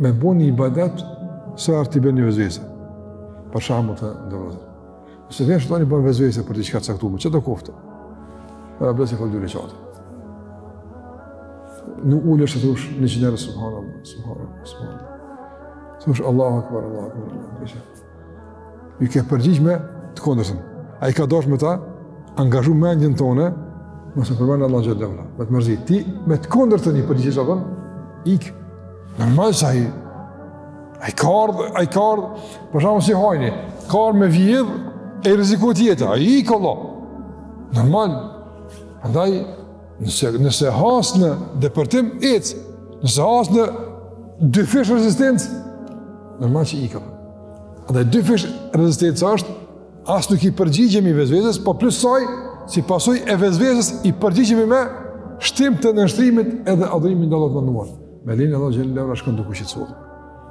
me bo një ibadet së artë i bën një vezvese. Për shembull të ndërrozë. Nëse vjen shëtani bën vezvese për diçka të caktuar, çdo koftë. Për ablesi fal dy reqate. Nuk ulesh të thush 100 herë subhanallah, subhanallah, subhanallah. Thush Allahu akbar, Allahu akbar, Allahu akbar. Ju ke përgjigj me të kundërtën. Ai ka dashur me ta angazhu mendjen tonë, mos e përmend Allah xhallahu ala. Me të mërzi ti me të kundërtën i përgjigjesh apo? Ik. Normal sa ai ka për shkakun si hajni, ka me vjedh e rrezikohet jeta. Ai ik Allah. Normal. Andaj nëse has në depërtim ec, nëse has në dy fish rezistencë, normal që ik. Andaj dy fish rezistencë është as nuk i përgjigjemi vezvezës, po plus saj, si pasojë e vezvezës, i përgjigjemi me shtim të nënshtrimit edhe adhurimin ndaj Allahut të mënduar. Me lenin Allah xhallahu ala shkon duke qetësuar.